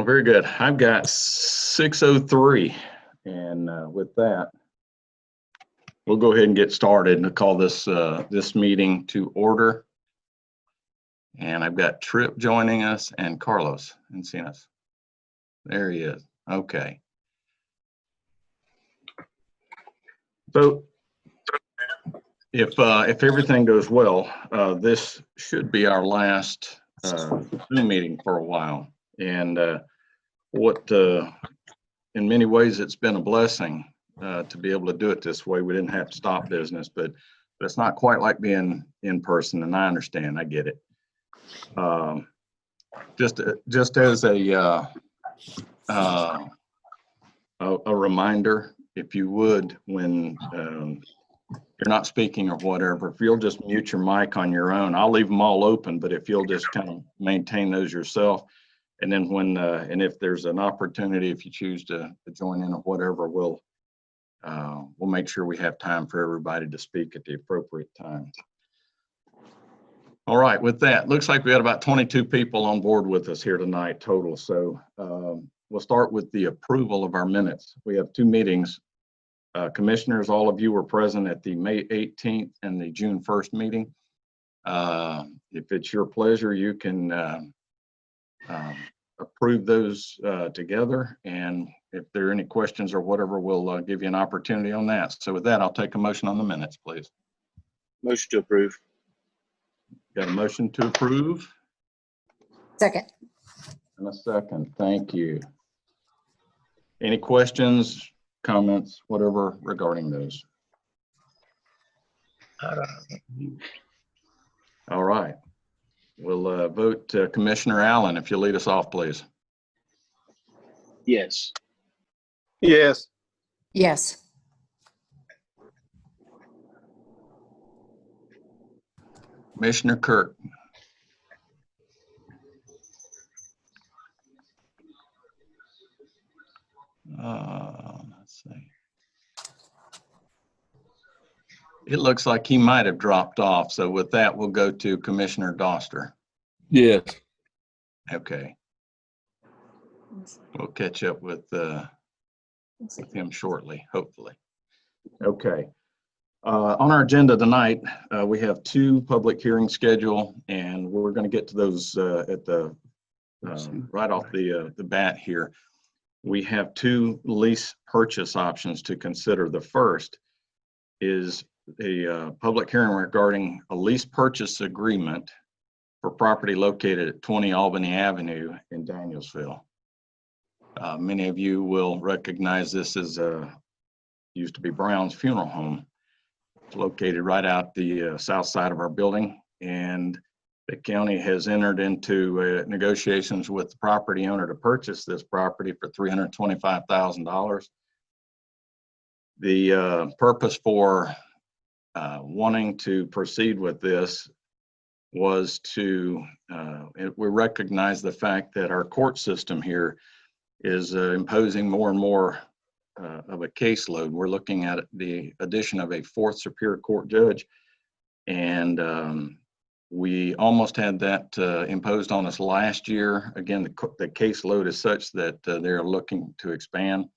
Well, very good. I've got 6:03, and with that, we'll go ahead and get started and call this meeting to order. And I've got Tripp joining us and Carlos Encinas. There he is. Okay. So if everything goes well, this should be our last Zoom meeting for a while. And in many ways, it's been a blessing to be able to do it this way. We didn't have to stop business, but it's not quite like being in person, and I understand. I get it. Just as a reminder, if you would, when you're not speaking or whatever, if you'll just mute your mic on your own, I'll leave them all open, but if you'll just kind of maintain those yourself. And then when, and if there's an opportunity, if you choose to join in or whatever, we'll make sure we have time for everybody to speak at the appropriate time. All right, with that, looks like we had about 22 people on board with us here tonight total. So we'll start with the approval of our minutes. We have two meetings. Commissioners, all of you were present at the May 18th and the June 1st meeting. If it's your pleasure, you can approve those together, and if there are any questions or whatever, we'll give you an opportunity on that. So with that, I'll take a motion on the minutes, please. Motion to approve. Got a motion to approve? Second. And a second. Thank you. Any questions, comments, whatever regarding those? All right. We'll vote Commissioner Allen, if you'll lead us off, please. Yes. Yes. Yes. Commissioner Kirk. Let's see. It looks like he might have dropped off. So with that, we'll go to Commissioner Doster. Yes. Okay. We'll catch up with him shortly, hopefully. Okay. On our agenda tonight, we have two public hearings scheduled, and we're going to get to those at the right off the bat here. We have two lease purchase options to consider. The first is a public hearing regarding a lease purchase agreement for property located at 20 Albany Avenue in Danielsville. Many of you will recognize this as used to be Brown's Funeral Home. It's located right out the south side of our building, and the county has entered into negotiations with the property owner to purchase this property for $325,000. The purpose for wanting to proceed with this was to, we recognize the fact that our court system here is imposing more and more of a caseload. We're looking at the addition of a fourth Superior Court judge, and we almost had that imposed on us last year. Again, the caseload is such that they're looking to expand.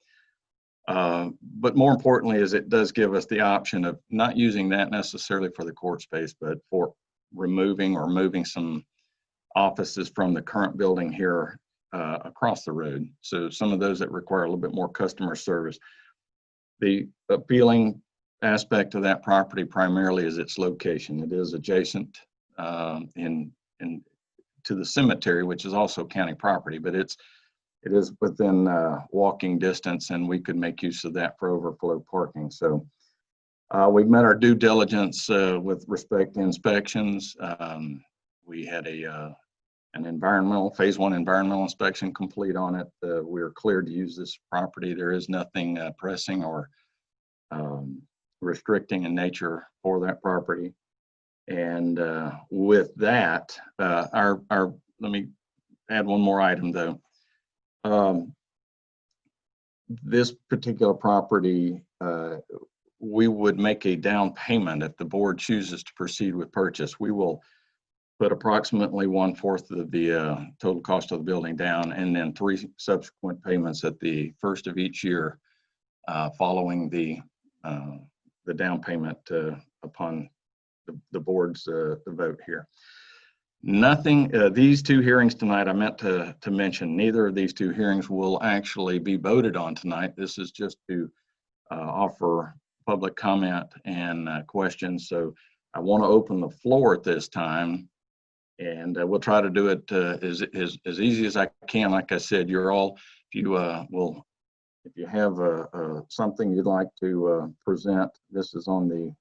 But more importantly is it does give us the option of not using that necessarily for the court space, but for removing or moving some offices from the current building here across the road. So some of those that require a little bit more customer service. The appealing aspect of that property primarily is its location. It is adjacent to the cemetery, which is also county property, but it is within walking distance, and we could make use of that for overflow parking. So we've met our due diligence with respect to inspections. We had an phase one environmental inspection complete on it. We are cleared to use this property. There is nothing pressing or restricting in nature for that property. And with that, let me add one more item though. This particular property, we would make a down payment if the board chooses to proceed with purchase. We will put approximately 1/4 of the total cost of the building down, and then 3 subsequent payments at the first of each year following the down payment upon the board's the vote here. Nothing, these 2 hearings tonight, I meant to mention, neither of these 2 hearings will actually be voted on tonight. This is just to offer public comment and questions. So I want to open the floor at this time, and we'll try to do it as easy as I can. Like I said, you're all, if you have something you'd like to present, this is on the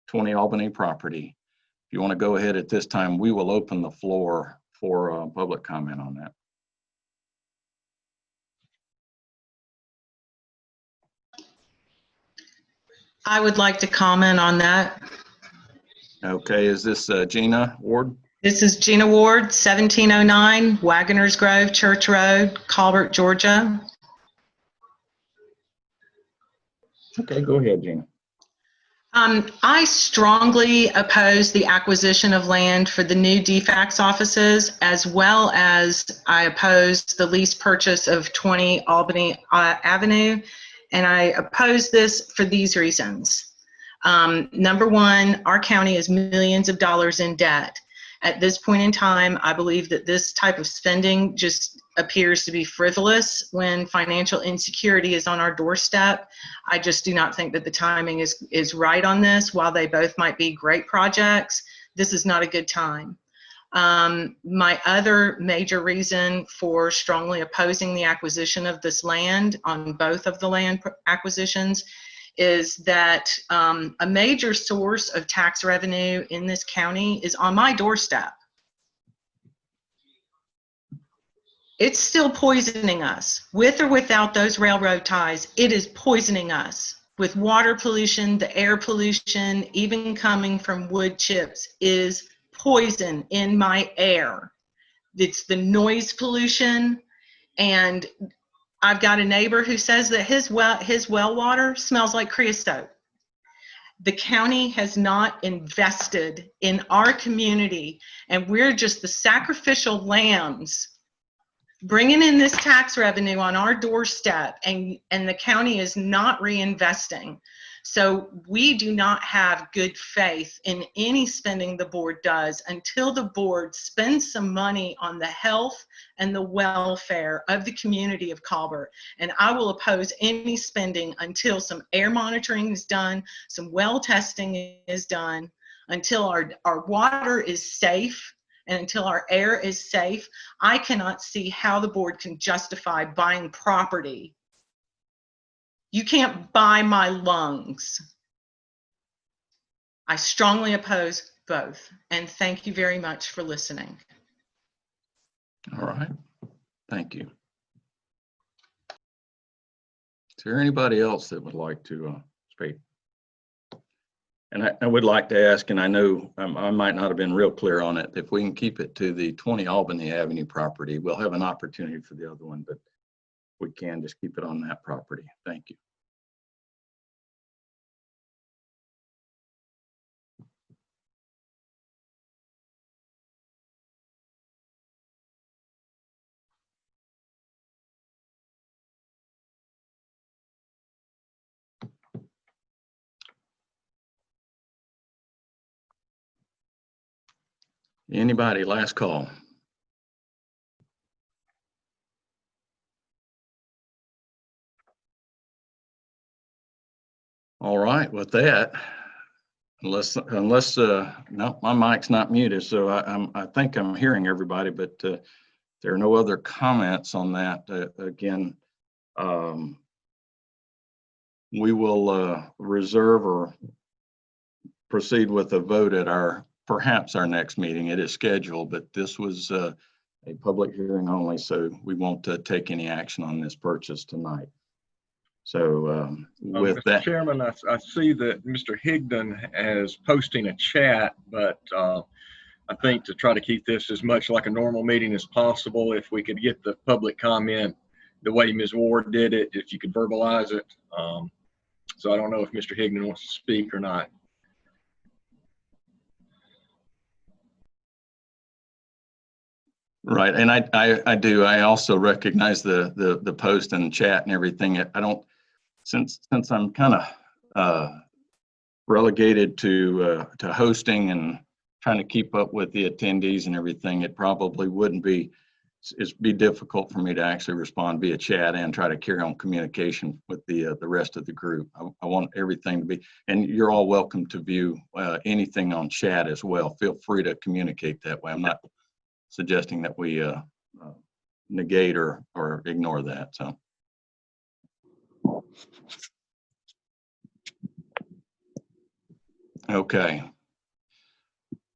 20 Albany property. If you want to go ahead at this time, we will open the floor for public comment on that. I would like to comment on that. Okay, is this Gina Ward? This is Gina Ward, 1709 Wagoners Grove, Church Road, Colbert, Georgia. Okay, go ahead, Gina. I strongly oppose the acquisition of land for the new DFAX offices, as well as I oppose the lease purchase of 20 Albany Avenue. And I oppose this for these reasons. Number one, our county is millions of dollars in debt. At this point in time, I believe that this type of spending just appears to be frivolous when financial insecurity is on our doorstep. I just do not think that the timing is right on this. While they both might be great projects, this is not a good time. My other major reason for strongly opposing the acquisition of this land on both of the land acquisitions is that a major source of tax revenue in this county is on my doorstep. It's still poisoning us. With or without those railroad ties, it is poisoning us. With water pollution, the air pollution, even coming from wood chips, is poison in my air. It's the noise pollution, and I've got a neighbor who says that his well water smells like creosote. The county has not invested in our community, and we're just the sacrificial lambs bringing in this tax revenue on our doorstep, and the county is not reinvesting. So we do not have good faith in any spending the board does until the board spends some money on the health and the welfare of the community of Colbert. And I will oppose any spending until some air monitoring is done, some well testing is done, until our water is safe, and until our air is safe. I cannot see how the board can justify buying property. You can't buy my lungs. I strongly oppose both, and thank you very much for listening. All right, thank you. Is there anybody else that would like to speak? And I would like to ask, and I know I might not have been real clear on it, if we can keep it to the 20 Albany Avenue property, we'll have an opportunity for the other one, but we can just keep it on that property. Thank you. Anybody, last call? All right, with that, unless no, my mic's not muted, so I think I'm hearing everybody, but there are no other comments on that. Again, we will reserve or proceed with a vote at perhaps our next meeting. It is scheduled, but this was a public hearing only, so we won't take any action on this purchase tonight. So with Mr. that, Chairman, I see that Mr. Higdon is posting a chat, but I think to try to keep this as much like a normal meeting as possible, if we could get the public comment the way Ms. Ward did it, if you could verbalize it. So I don't know if Mr. Higdon wants to speak or not. Right, and I do. I also recognize the post and chat and everything. I don't, since I'm kind of relegated to hosting and trying to keep up with the attendees and everything, it probably wouldn't be, it'd be difficult for me to actually respond via chat and try to carry on communication with the rest of the group. I want everything to be, and you're all welcome to view anything on chat as well. Feel free to communicate that way. I'm not suggesting that we negate or ignore that. So. Okay.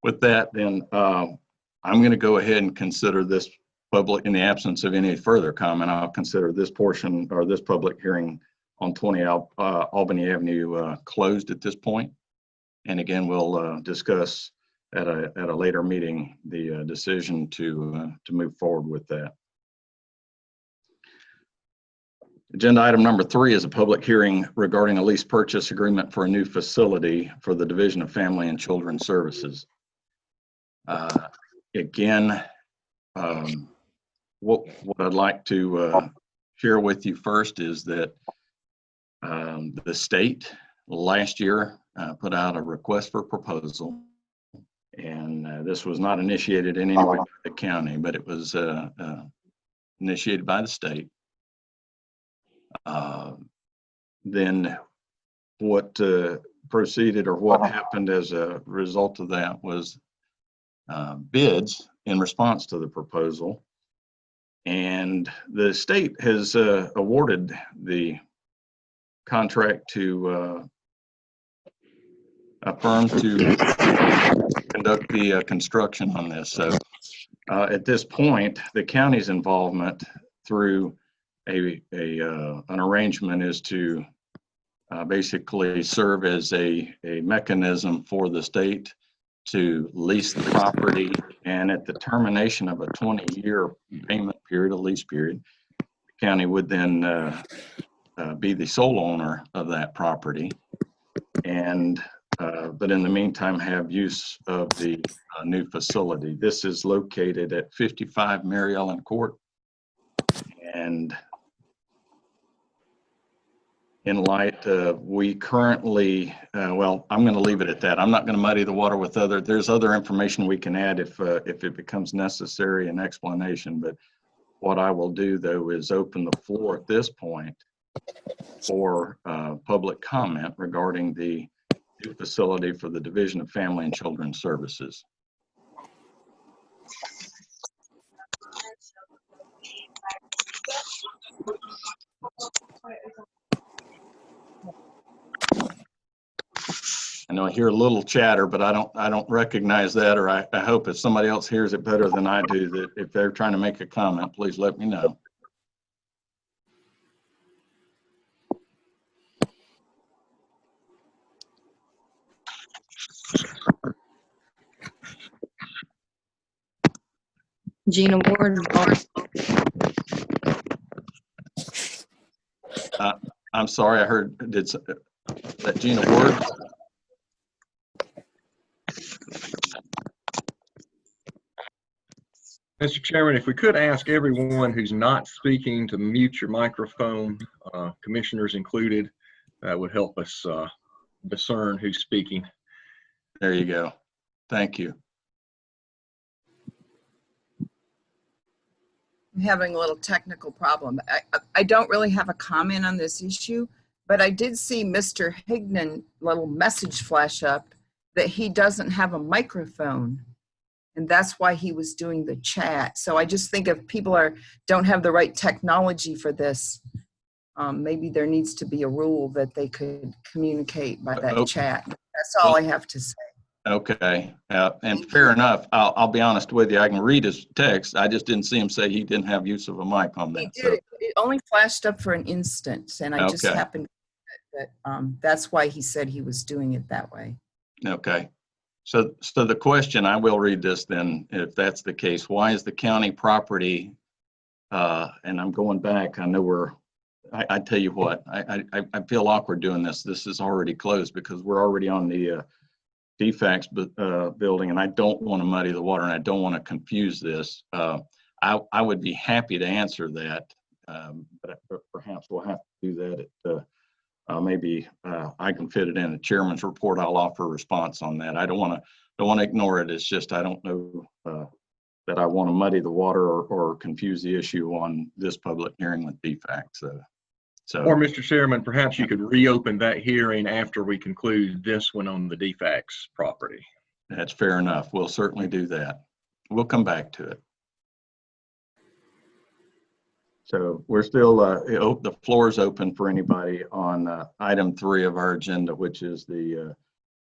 With that, then I'm going to go ahead and consider this public, in the absence of any further comment, I'll consider this portion or this public hearing on 20 Albany Avenue closed at this point. And again, we'll discuss at a later meeting the decision to move forward with that. Agenda item number 3 is a public hearing regarding a lease purchase agreement for a new facility for the Division of Family and Children's Services. Again, what I'd like to share with you first is that the state last year put out a request for proposal, and this was not initiated in any way by the county, but it was initiated by the state. Then what proceeded, or what happened as a result of that, was bids in response to the proposal, and the state has awarded the contract to a firm to conduct the construction on this. So at this point, the county's involvement through an arrangement is to basically serve as a mechanism for the state to lease the property, and at the termination of a 20-year payment period, a lease period, the county would then be the sole owner of that property, and but in the meantime have use of the new facility. This is located at 55 Mary Ellen Court, and in light of, we currently, well, I'm going to leave it at that. I'm not going to muddy the water with there's other information we can add if it becomes necessary, an explanation. But what I will do, though, is open the floor at this point for public comment regarding the new facility for the Division of Family and Children's Services. I know I hear a little chatter, but I don't recognize that, or I hope if somebody else hears it better than I do, that if they're trying to make a comment, please let me know. Gina Ward. I'm sorry, I heard, that Gina Ward? Mr. Chairman, if we could ask everyone who's not speaking to mute your microphone, commissioners included, that would help us discern who's speaking. There you go. Thank you. I'm having a little technical problem. I don't really have a comment on this issue, but I did see Mr. Higdon little message flash up that he doesn't have a microphone, and that's why he was doing the chat. So I just think if people don't have the right technology for this, maybe there needs to be a rule that they could communicate by that chat. That's all I have to say. Okay, and fair enough. I'll be honest with you. I can read his text. I just didn't see him say he didn't have use of a mic on that. He did. It only flashed up for an instant, and I just happened to that. That's why he said he was doing it that way. Okay. So the question, I will read this then, if that's the case. Why is the county property, and I'm going back, I know I tell you what, I feel awkward doing this. This is already closed because we're already on the DFAX building, and I don't want to muddy the water, and I don't want to confuse this. I would be happy to answer that, but perhaps we'll have to do that at maybe I can fit it in a chairman's report. I'll offer a response on that. I don't want to ignore it. It's just I don't know that I want to muddy the water or confuse the issue on this public hearing with defects. Or, Mr. Chairman, perhaps you could reopen that hearing after we conclude this one on the defects property. That's fair enough. We'll certainly do that. We'll come back to it. So we're still, the floor is open for anybody on item 3 of our agenda, which is the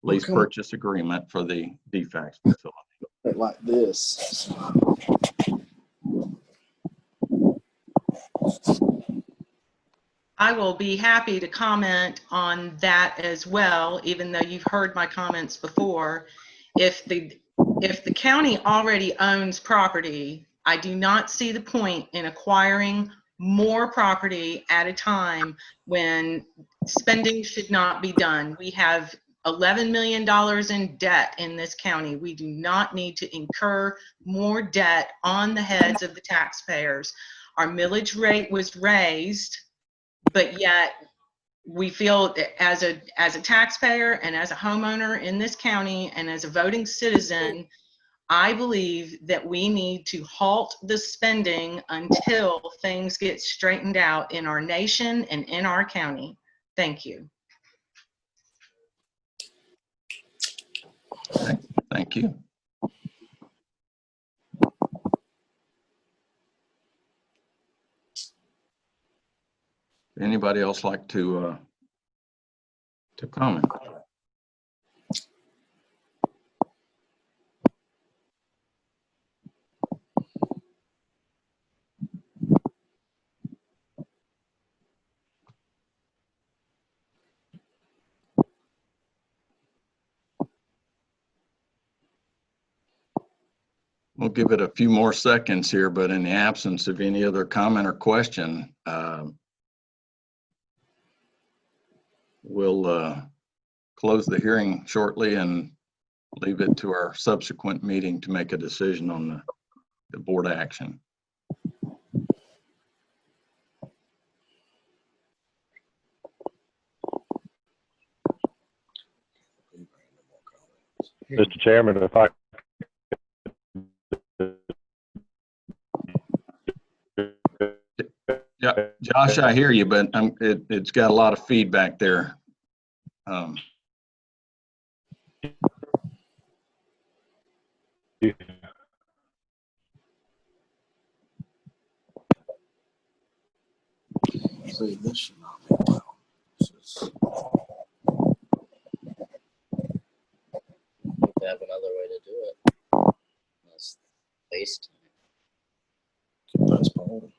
lease purchase agreement for the defects facility. Like this. I will be happy to comment on that as well, even though you've heard my comments before. If the county already owns property, I do not see the point in acquiring more property at a time when spending should not be done. We have $11 million in debt in this county. We do not need to incur more debt on the heads of the taxpayers. Our millage rate was raised, but yet we feel as a taxpayer and as a homeowner in this county and as a voting citizen, I believe that we need to halt the spending until things get straightened out in our nation and in our county. Thank you. Thank you. Anybody else like to comment? We'll give it a few more seconds here, but in the absence of any other comment or question, we'll close the hearing shortly and leave it to our subsequent meeting to make a decision on the board action. Mr. Chairman, if I Yeah, Josh, I hear you, but it's got a lot of feedback there. See, this should not be allowed. We have another way to do it. That's FaceTime. That's fine.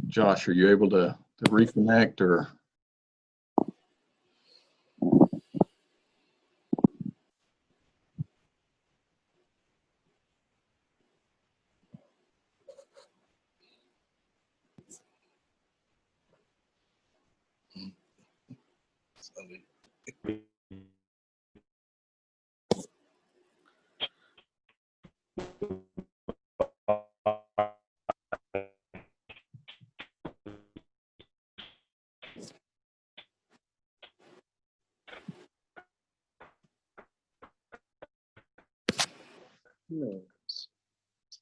Josh, are you able to reconnect or?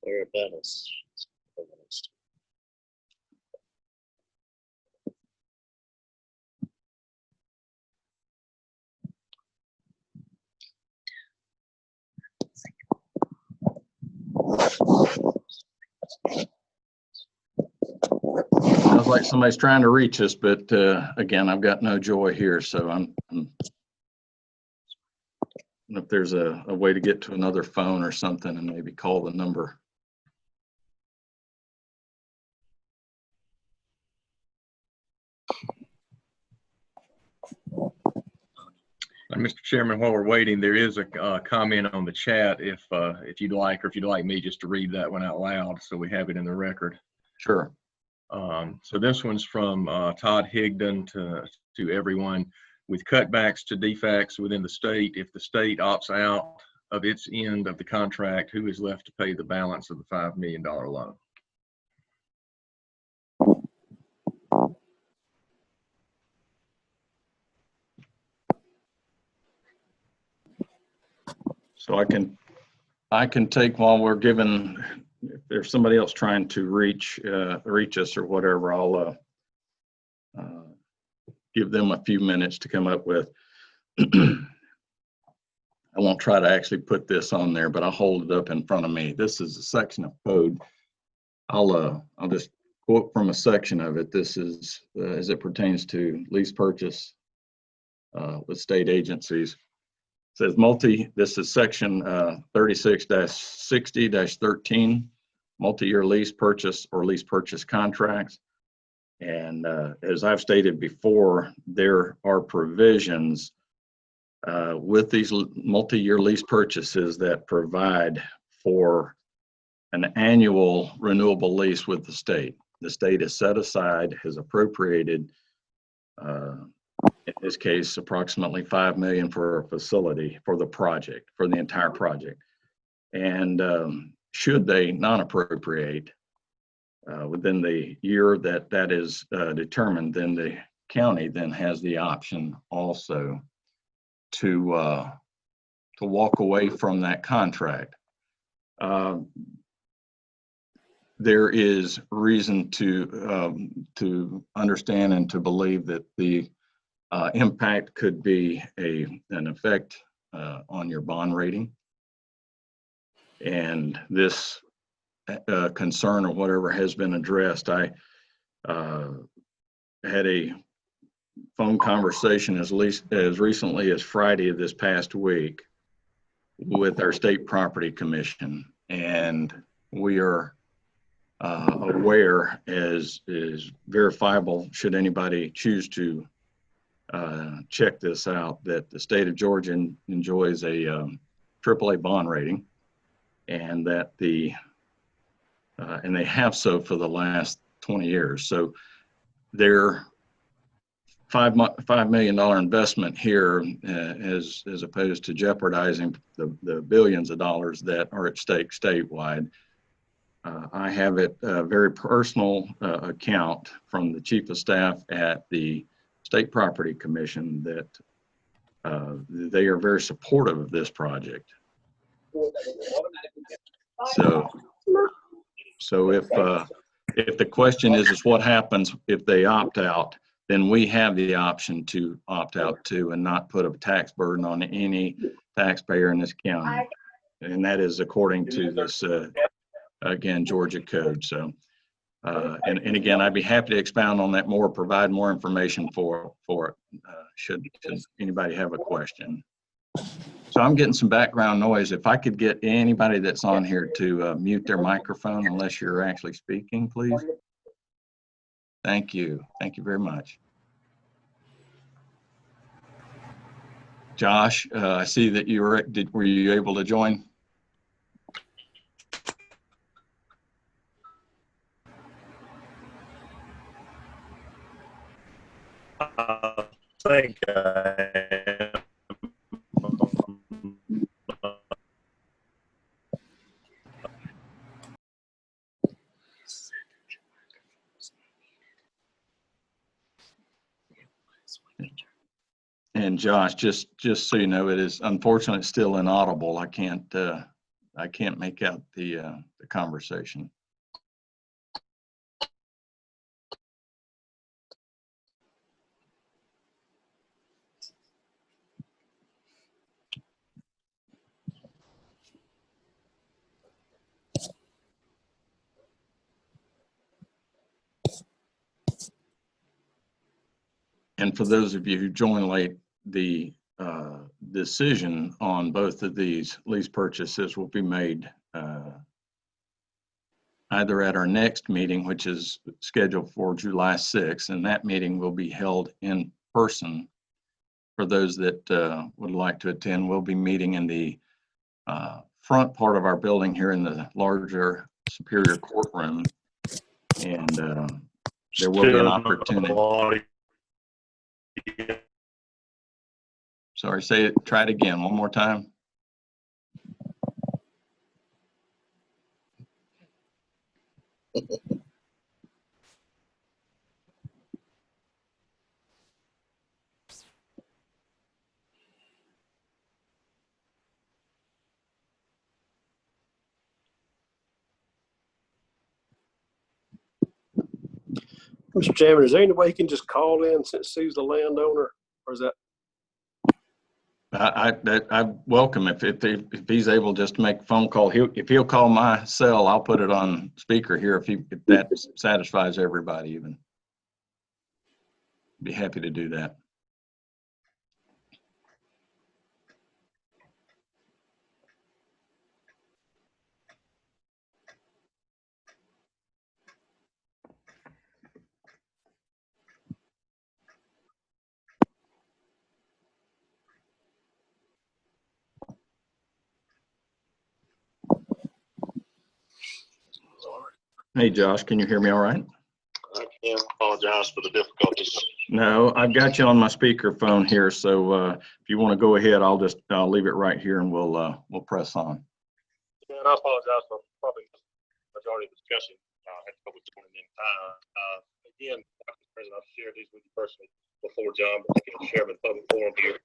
Or about us. Sounds like somebody's trying to reach us, but again, I've got no joy here, so I'm if there's a way to get to another phone or something and maybe call the number. And Mr. Chairman, while we're waiting, there is a comment on the chat if you'd like, or if you'd like me just to read that one out loud so we have it in the record. Sure. So this one's from Todd Higdon to everyone. With cutbacks to defects within the state, if the state opts out of its end of the contract, who is left to pay the balance of the $5 million loan? So I can take while we're given, if there's somebody else trying to reach us or whatever, I'll give them a few minutes to come up with. I won't try to actually put this on there, but I'll hold it up in front of me. This is a section of code. I'll just quote from a section of it. This is as it pertains to lease purchase with state agencies. It says this is section 36-60-13, multi-year lease purchase or lease purchase contracts. And as I've stated before, there are provisions with these multi-year lease purchases that provide for an annual renewable lease with the state. The state has set aside, has appropriated, in this case, approximately $5 million for a facility for the project, for the entire project. And should they non-appropriate within the year that is determined, then the county then has the option also to walk away from that contract. There is reason to understand and to believe that the impact could be an effect on your bond rating. And this concern or whatever has been addressed. I had a phone conversation as recently as Friday of this past week with our state property commission, and we are aware, as is verifiable should anybody choose to check this out, that the state of Georgia enjoys a AAA bond rating, and that and they have so for the last 20 years. So their $5 million investment here, as opposed to jeopardizing the billions of dollars that are at stake statewide. I have it a very personal account from the chief of staff at the State Property Commission that they are very supportive of this project. So if the question is what happens if they opt out, then we have the option to opt out too and not put a tax burden on any taxpayer in this county. And that is according to this, again, Georgia code. So, and again, I'd be happy to expound on that more, provide more information for it, should anybody have a question. So I'm getting some background noise. If I could get anybody that's on here to mute their microphone unless you're actually speaking, please. Thank you. Thank you very much. Josh, I see that you were you able to join? I think I am. And Josh, just so you know, it is unfortunately still inaudible. I can't make out the conversation. And for those of you who joined late, the decision on both of these lease purchases will be made either at our next meeting, which is scheduled for July 6th, and that meeting will be held in person for those that would like to attend, we'll be meeting in the front part of our building here in the larger Superior Courtroom. And there will be an opportunity. Sorry, try it again one more time. Mr. Chairman, is there any way he can just call in since he's the landowner, or is that? I welcome if he's able just to make a phone call. If he'll call my cell, I'll put it on speaker here if that satisfies everybody. Even be happy to do that. Hey, Josh, can you hear me all right? I can apologize for the difficulties. No, I've got you on my speaker phone here, so if you want to go ahead, I'll leave it right here and we'll press on. Yeah, and I apologize for probably the majority of the discussion. I had trouble joining in time. Again, Dr. President, I've shared these with you personally before, John, but I can share them in public forum here.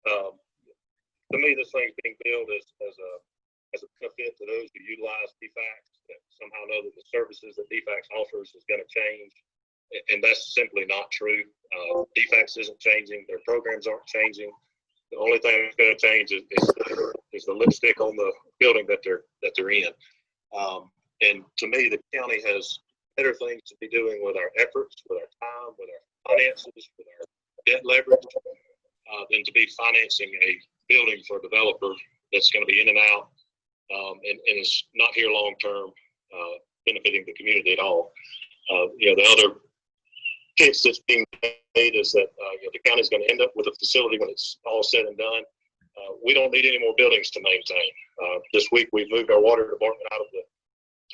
To me, this thing's being billed as a benefit to those who utilize DFACS, that somehow know that the services that DFACS offers is going to change. And that's simply not true. DFACS isn't changing. Their programs aren't changing. The only thing that's going to change is the lipstick on the building that they're in. And to me, the county has better things to be doing with our efforts, with our time, with our finances, with our debt leverage, than to be financing a building for a developer that's going to be in and out, and is not here long term, benefiting the community at all. The other case that's being made is that the county is going to end up with a facility when it's all said and done. We don't need any more buildings to maintain. This week we've moved our water department out of the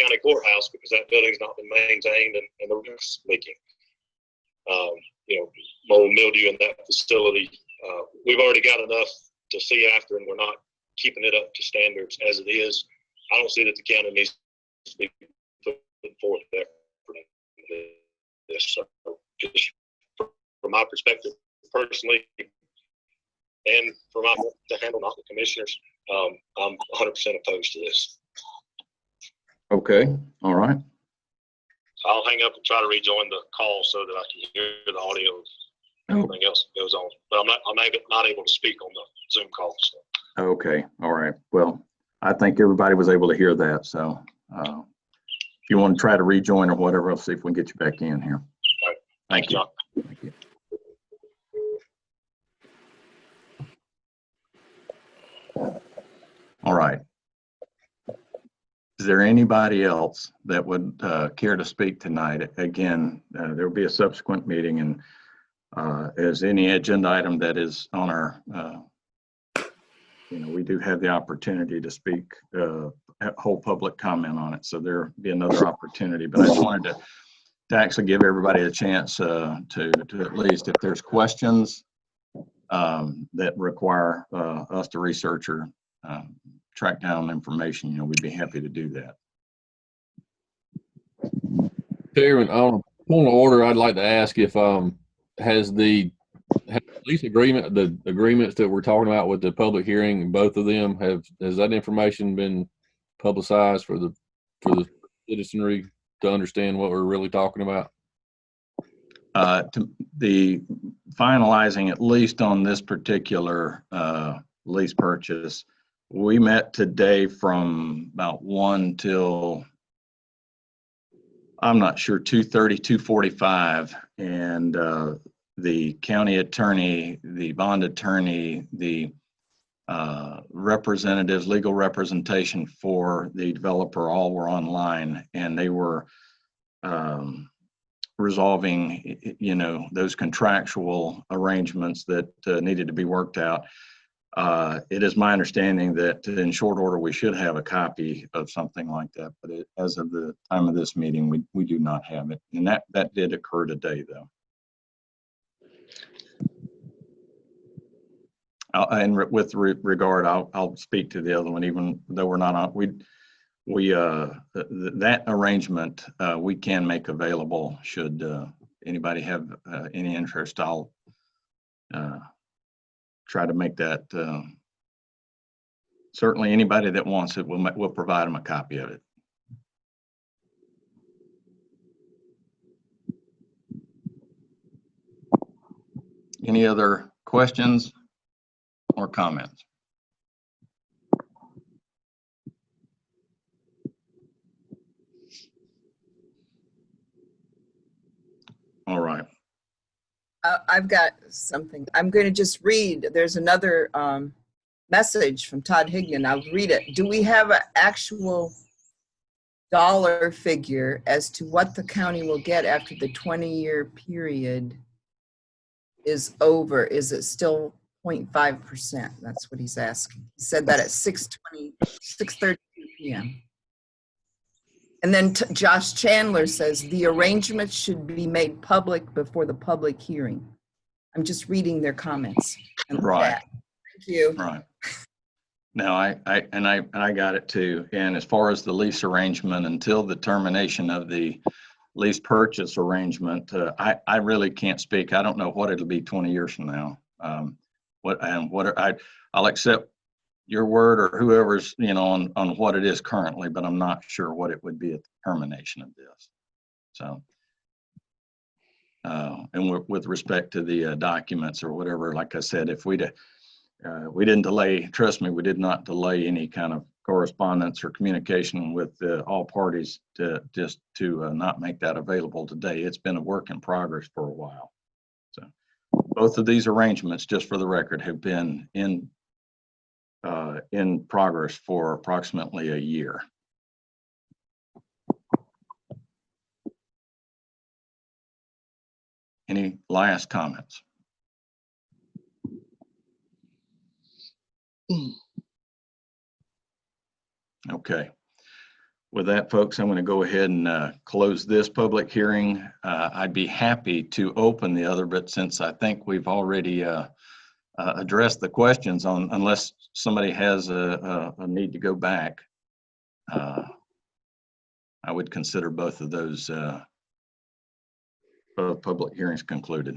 county courthouse because that building's not been maintained and the roof's leaking. Mold mildew in that facility. We've already got enough to see after, and we're not keeping it up to standards as it is. I don't see that the county needs to be putting forth effort in this. So just from my perspective personally, and from my to handle, not the commissioners, I'm 100% opposed to this. Okay, all right. I'll hang up and try to rejoin the call so that I can hear the audio of everything else that goes on. But I'm not able to speak on the Zoom call. So. Okay, all right. Well, I think everybody was able to hear that. So if you want to try to rejoin or whatever, I'll see if we can get you back in here. All right. Thank you. John. Thank you. All right. Is there anybody else that would care to speak tonight? Again, there will be a subsequent meeting, and as any agenda item that is on our, we do have the opportunity to speak, hold public comment on it. So there'll be another opportunity, but I just wanted to actually give everybody a chance to at least, if there's questions that require us to research or track down information, we'd be happy to do that. Chairman, on point of order, I'd like to ask if has the lease agreement, the agreements that we're talking about with the public hearing, both of them, has that information been publicized for the citizenry to understand what we're really talking about? To the finalizing, at least on this particular lease purchase, we met today from about 1 till, I'm not sure, 2:30, 2:45, and the county attorney, the bond attorney, the representatives, legal representation for the developer, all were online, and they were resolving, those contractual arrangements that needed to be worked out. It is my understanding that in short order, we should have a copy of something like that, but as of the time of this meeting, we do not have it. And that did occur today, though. And with regard, I'll speak to the other one, even though we're not on, that arrangement, we can make available should anybody have any interest. I'll try to make that, certainly anybody that wants it, we'll provide them a copy of it. Any other questions or comments? All right. I've got something. I'm going to just read. There's another message from Todd Higdon. I'll read it. Do we have an actual dollar figure as to what the county will get after the 20-year period is over? Is it still 0.5%? That's what he's asking. He said that at 6:32 p.m. And then Josh Chandler says the arrangement should be made public before the public hearing. I'm just reading their comments. Right. Thank you. Right. Now, I got it too. And as far as the lease arrangement, until the termination of the lease purchase arrangement, I really can't speak. I don't know what it'll be 20 years from now. I'll accept your word or whoever's, on what it is currently, but I'm not sure what it would be at the termination of this. So, and with respect to the documents or whatever, like I said, if we didn't delay, trust me, we did not delay any kind of correspondence or communication with all parties to not make that available today. It's been a work in progress for a while. So both of these arrangements, just for the record, have been in progress for approximately a year. Any last comments? Okay. With that, folks, I'm going to go ahead and close this public hearing. I'd be happy to open the other, but since I think we've already addressed the questions on, unless somebody has a need to go back, I would consider both of those public hearings concluded.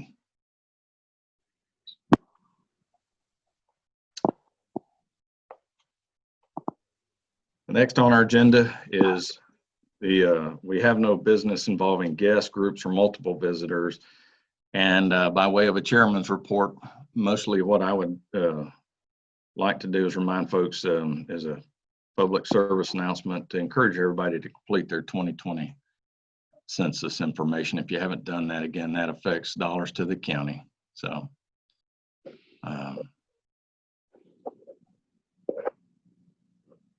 The next on our agenda is we have no business involving guest groups or multiple visitors. And by way of a chairman's report, mostly what I would like to do is remind folks as a public service announcement to encourage everybody to complete their 2020 census information. If you haven't done that, again, that affects dollars to the county. So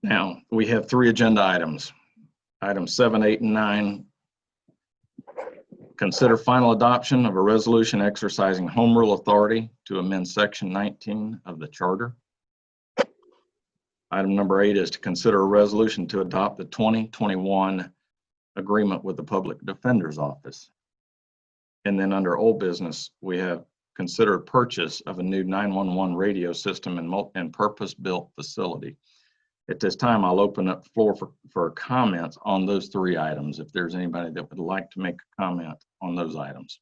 now we have 3 agenda items. Items 7, 8, and 9. Consider final adoption of a resolution exercising home rule authority to amend section 19 of the charter. Item number 8 is to consider a resolution to adopt the 2021 agreement with the Public Defender's Office. And then under old business, we have considered purchase of a new 911 radio system and purpose-built facility. At this time, I'll open up the floor for comments on those 3 items, if there's anybody that would like to make a comment on those items.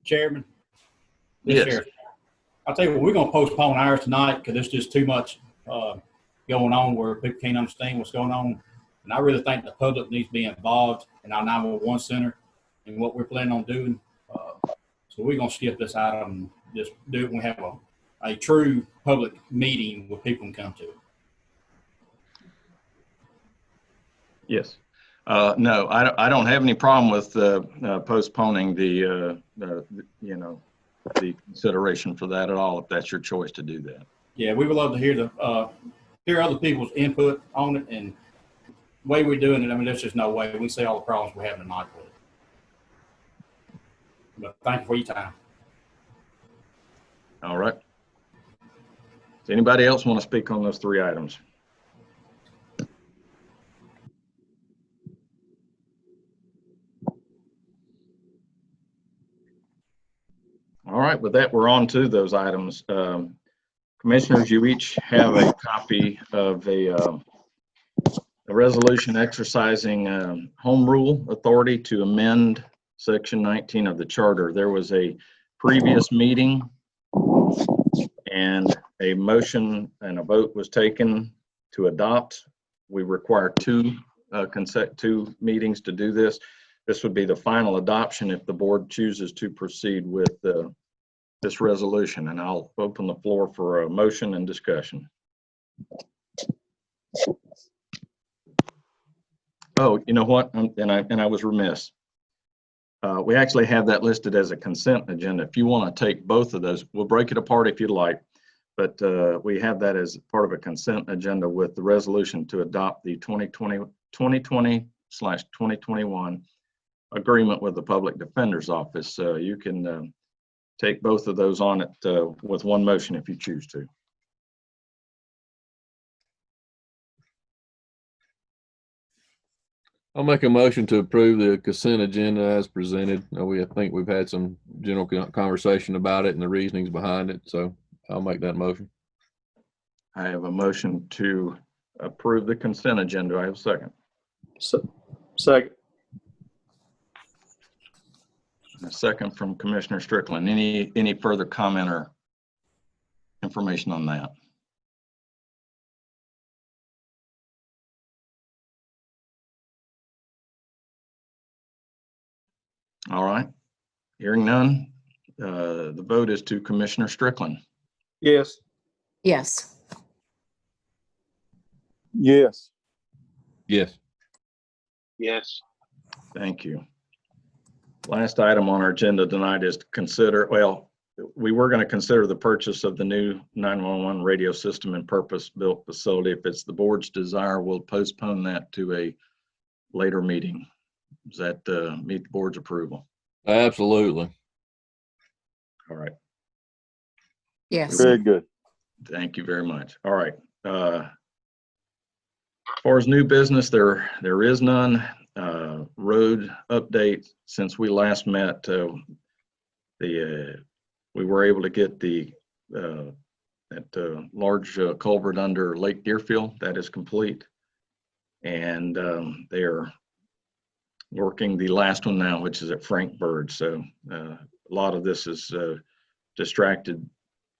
Chairman. Yes. Sheriff. I'll tell you what, we're going to postpone ours tonight because there's just too much going on where people can't understand what's going on. And I really think the public needs to be involved in our 911 center and what we're planning on doing. So we're going to skip this item and just do it when we have a true public meeting where people can come to it. Yes. No, I don't have any problem with postponing the consideration for that at all, if that's your choice to do that. Yeah, we would love to hear the hear other people's input on it, and the way we're doing it, I mean, there's just no way we see all the problems we're having tonight with it. But thank you for your time. All right. Does anybody else want to speak on those 3 items? All right, with that, we're on to those items. Commissioners, you each have a copy of a resolution exercising home rule authority to amend Section 19 of the Charter. There was a previous meeting and a motion and a vote was taken to adopt. We require 2 meetings to do this. This would be the final adoption if the board chooses to proceed with this resolution, and I'll open the floor for a motion and discussion. Oh, you know what? And I was remiss. We actually have that listed as a consent agenda. If you want to take both of those, we'll break it apart if you'd like, but we have that as part of a consent agenda with the resolution to adopt the 2020/2021 agreement with the Public Defender's Office. So you can take both of those on it with one motion if you choose to. I'll make a motion to approve the consent agenda as presented. I think we've had some general conversation about it and the reasonings behind it, so I'll make that motion. I have a motion to approve the consent agenda. Do I have a second? Second. A second from Commissioner Strickland. Any further comment or information on that? All right. Hearing none, the vote is to Commissioner Strickland. Yes. Yes. Yes. Yes. Yes. Thank you. Last item on our agenda tonight is to consider, well, we were going to consider the purchase of the new 911 radio system and purpose-built facility. If it's the board's desire, we'll postpone that to a later meeting. Does that meet the board's approval? Absolutely. All right. Yes. Very good. Thank you very much. All right. As far as new business, there is none. Road update, since we last met, we were able to get that large culvert under Lake Deerfield. That is complete. And they're working the last one now, which is at Frank Bird. So a lot of this has distracted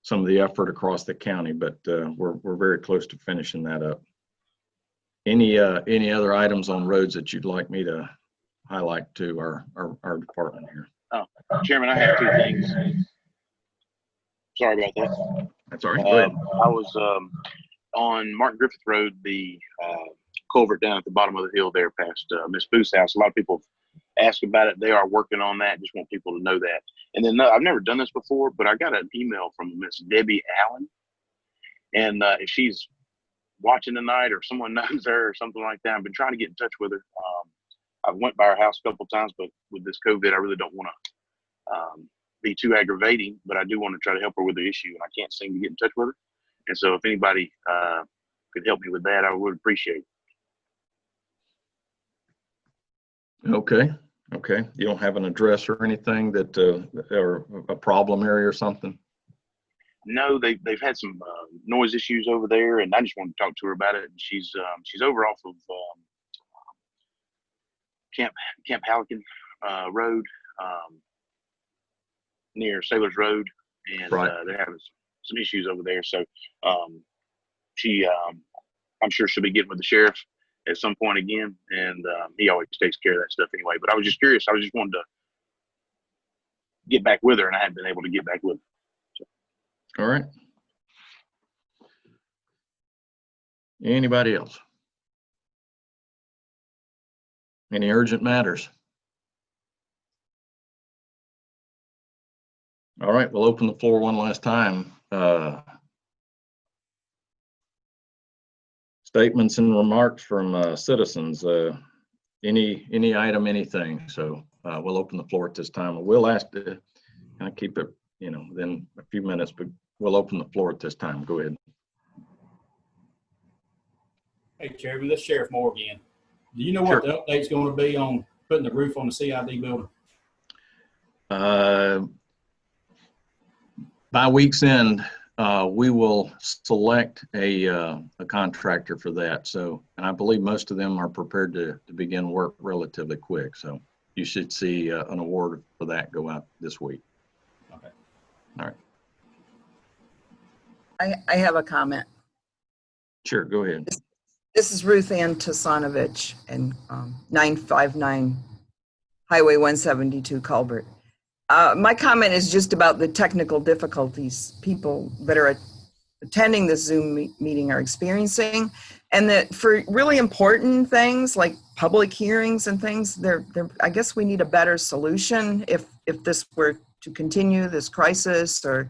some of the effort across the county, but we're very close to finishing that up. Any other items on roads that you'd like me to highlight to our department here? Chairman, I have 2 things. Sorry about that. That's all right. Go ahead. I was on Martin Griffith Road, the culvert down at the bottom of the hill there past Miss Booth's house. A lot of people ask about it. They are working on that. Just want people to know that. And then I've never done this before, but I got an email from Miss Debbie Allen. And if she's watching tonight or someone knows her or something like that, I've been trying to get in touch with her. I went by her house a couple of times, but with this COVID, I really don't want to be too aggravating, but I do want to try to help her with the issue, and I can't seem to get in touch with her. And so if anybody could help me with that, I would appreciate it. Okay. You don't have an address or anything that, or a problem area or something? No, they've had some noise issues over there, and I just wanted to talk to her about it. And she's over off of Camp Halligan Road, near Sailors Road, and Right. they're having some issues over there. So I'm sure she'll be getting with the sheriff at some point again, and he always takes care of that stuff anyway. But I was just curious. I was just wanting to get back with her, and I hadn't been able to get back with her. All right. Anybody else? Any urgent matters? All right, we'll open the floor one last time. Statements and remarks from citizens. Any item, anything. So we'll open the floor at this time. We'll ask to kind of keep it, then a few minutes, but we'll open the floor at this time. Go ahead. Hey, Chairman, this Sheriff Moore again. Do you know what the update's going to be on putting the roof on the CID building? By week's end, we will select a contractor for that. So, and I believe most of them are prepared to begin work relatively quick. So you should see an award for that go out this week. Okay. All right. I have a comment. Sure, go ahead. This is Ruth Ann Tasanovich and 959 Highway 172 Culbert. My comment is just about the technical difficulties people that are attending this Zoom meeting are experiencing, and that for really important things like public hearings and things, I guess we need a better solution if this were to continue, this crisis or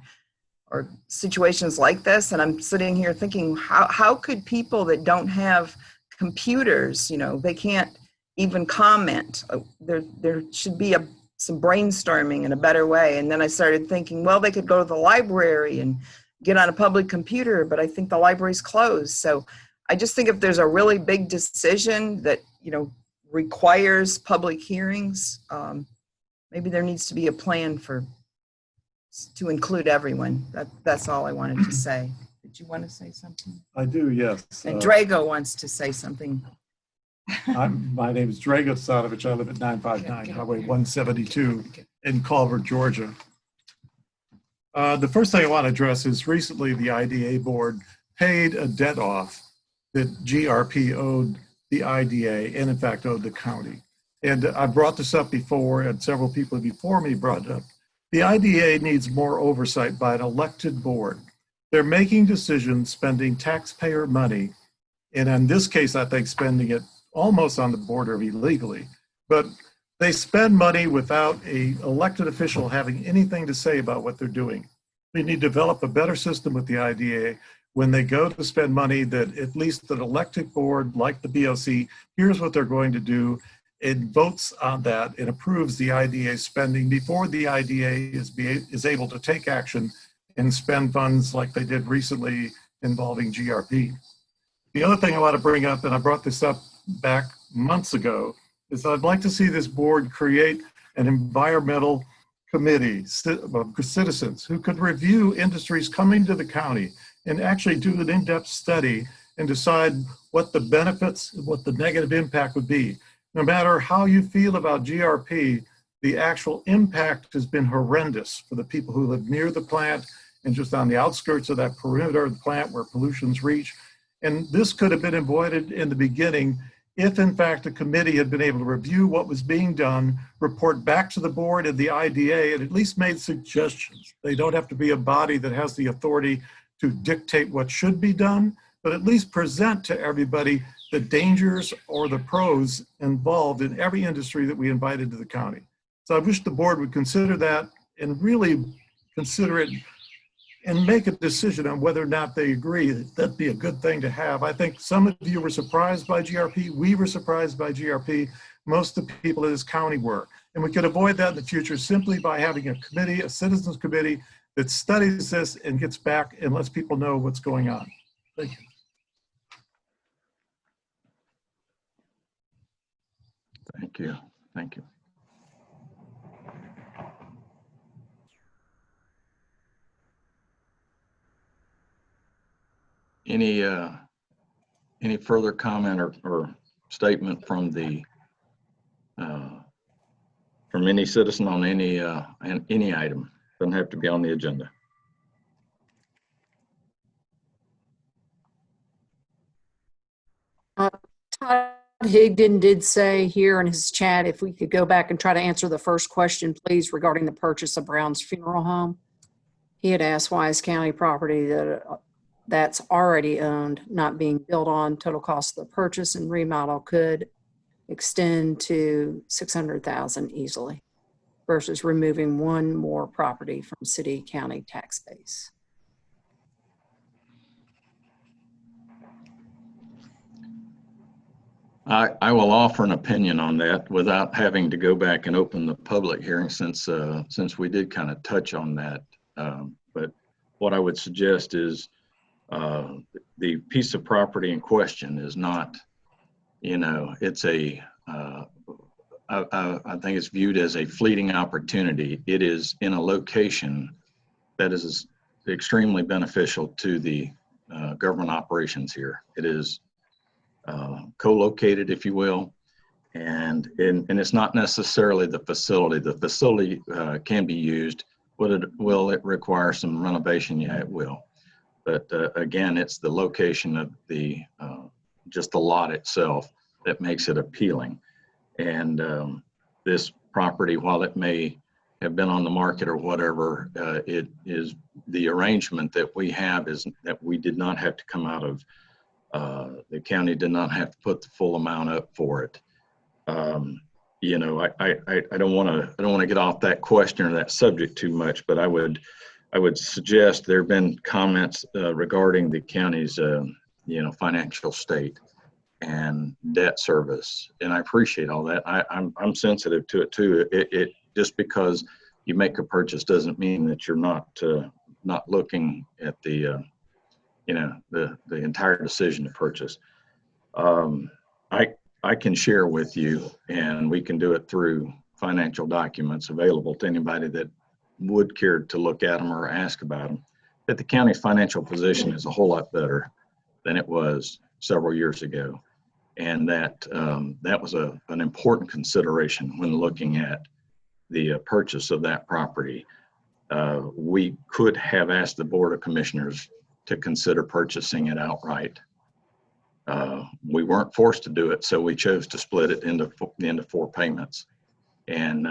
situations like this. And I'm sitting here thinking, how could people that don't have computers, they can't even comment? There should be some brainstorming in a better way. And then I started thinking, well, they could go to the library and get on a public computer, but I think the library's closed. So I just think if there's a really big decision that, requires public hearings, maybe there needs to be a plan to include everyone. That's all I wanted to say. Did you want to say something? I do, yes. And Drago wants to say something. My name is Drago Tasanovich. I live at 959 Highway 172 in Culver, Georgia. The first thing I want to address is recently the IDA board paid a debt off that GRP owed the IDA and in fact owed the county. And I brought this up before, and several people before me brought it up. The IDA needs more oversight by an elected board. They're making decisions spending taxpayer money, and in this case, I think spending it almost on the border of illegally, but they spend money without an elected official having anything to say about what they're doing. We need to develop a better system with the IDA when they go to spend money, that at least an elected board like the BOC hears what they're going to do and votes on that and approves the IDA spending before the IDA is able to take action and spend funds like they did recently involving GRP. The other thing I want to bring up, and I brought this up back months ago, is I'd like to see this board create an environmental committee of citizens who could review industries coming to the county and actually do an in-depth study and decide what the benefits, what the negative impact would be. No matter how you feel about GRP, the actual impact has been horrendous for the people who live near the plant and just on the outskirts of that perimeter of the plant where pollutions reach. And this could have been avoided in the beginning if in fact a committee had been able to review what was being done, report back to the board and the IDA, and at least made suggestions. They don't have to be a body that has the authority to dictate what should be done, but at least present to everybody the dangers or the pros involved in every industry that we invite into the county. So I wish the board would consider that and really consider it and make a decision on whether or not they agree that that'd be a good thing to have. I think some of you were surprised by GRP. We were surprised by GRP. Most of the people in this county were. And we could avoid that in the future simply by having a committee, a citizens committee that studies this and gets back and lets people know what's going on. Thank you. Thank you. Thank you. Any further comment or statement from the from any citizen on any item? Doesn't have to be on the agenda. Todd Higdon did say here in his chat, if we could go back and try to answer the first question, please, regarding the purchase of Brown's Funeral Home. He had asked why is county property that's already owned, not being built on, total cost of the purchase and remodel could extend to $600,000 easily versus removing one more property from city county tax base. I will offer an opinion on that without having to go back and open the public hearing since we did kind of touch on that. But what I would suggest is the piece of property in question is not, it's I think it's viewed as a fleeting opportunity. It is in a location that is extremely beneficial to the government operations here. It is co-located, if you will, and it's not necessarily the facility. The facility can be used. Will it require some renovation? Yeah, it will. But again, it's the location of the just the lot itself that makes it appealing. And this property, while it may have been on the market or whatever, it is the arrangement that we have is that we did not have to come out of, the county did not have to put the full amount up for it. I don't want to get off that question or that subject too much, but I would suggest there have been comments regarding the county's financial state and debt service, and I appreciate all that. I'm sensitive to it too. It just because you make a purchase doesn't mean that you're not looking at the entire decision to purchase. I can share with you, and we can do it through financial documents available to anybody that would care to look at them or ask about them, that the county's financial position is a whole lot better than it was several years ago. And that was an important consideration when looking at the purchase of that property. We could have asked the Board of Commissioners to consider purchasing it outright. We weren't forced to do it, so we chose to split it into 4 payments, and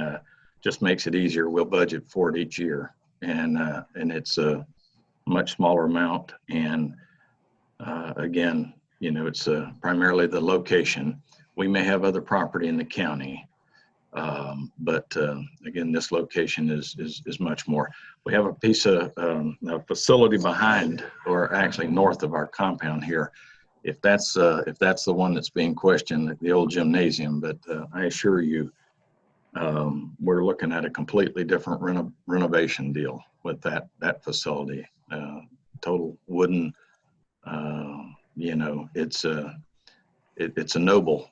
just makes it easier. We'll budget for it each year, and it's a much smaller amount. And again, it's primarily the location. We may have other property in the county, but again, this location is much more. We have a piece of a facility behind, or actually north of our compound here. If that's the one that's being questioned, the old gymnasium, but I assure you, we're looking at a completely different renovation deal with that facility. Total wooden. It's a noble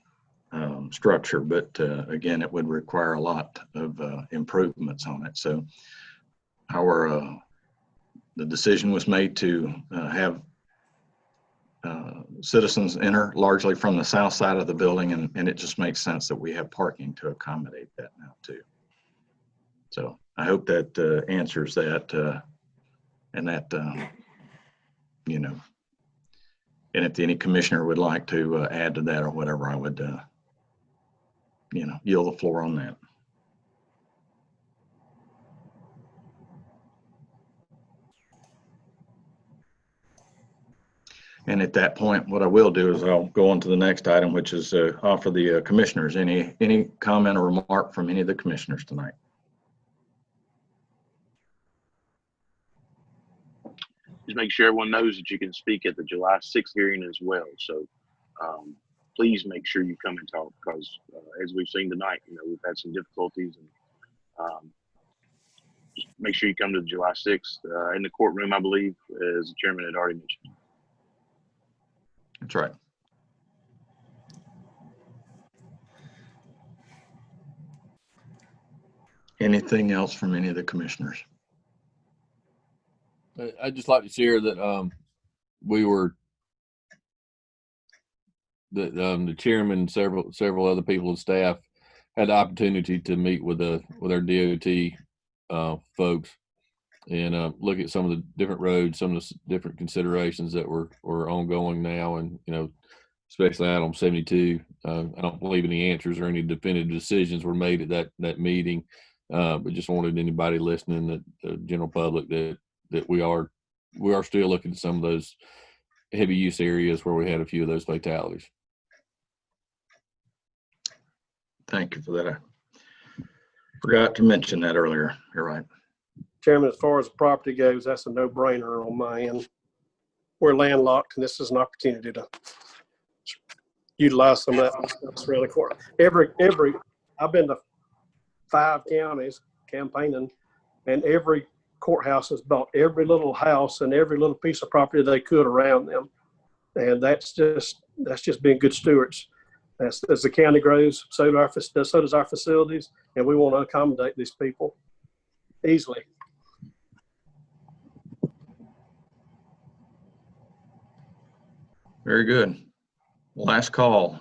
structure, but again, it would require a lot of improvements on it. So the decision was made to have citizens enter largely from the south side of the building, and it just makes sense that we have parking to accommodate that now too. So I hope that answers that, and that and if any commissioner would like to add to that or whatever, I would yield the floor on that. And at that point, what I will do is I'll go on to the next item, which is offer the commissioners any comment or remark from any of the commissioners tonight. Just make sure everyone knows that you can speak at the July 6th hearing as well. So please make sure you come and talk, because as we've seen tonight, we've had some difficulties, and just make sure you come to the July 6th in the courtroom, I believe, as the chairman had already mentioned. That's right. Anything else from any of the commissioners? I'd just like to share that the chairman and several other people and staff had the opportunity to meet with our DOT folks and look at some of the different roads, some of the different considerations that were ongoing now, and especially out on 72. I don't believe any answers or any definitive decisions were made at that meeting, but just wanted anybody listening, that the general public, that we are still looking at some of those heavy use areas where we had a few of those fatalities. Thank you for that. I forgot to mention that earlier. You're right. Chairman, as far as the property goes, that's a no-brainer on my end. We're landlocked, and this is an opportunity to utilize some of that around the court. I've been to 5 counties campaigning, and every courthouse has bought every little house and every little piece of property they could around them. And that's just being good stewards. As the county grows, so does our facilities, and we want to accommodate these people easily. Very good. Last call.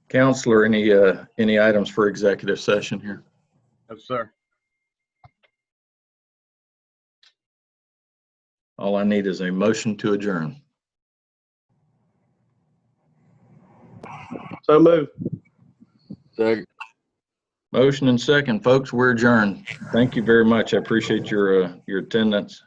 Counselor, any items for executive session here? No, sir. All I need is a motion to adjourn. So move. Second. Motion and second, folks, we're adjourned. Thank you very much. I appreciate your attendance.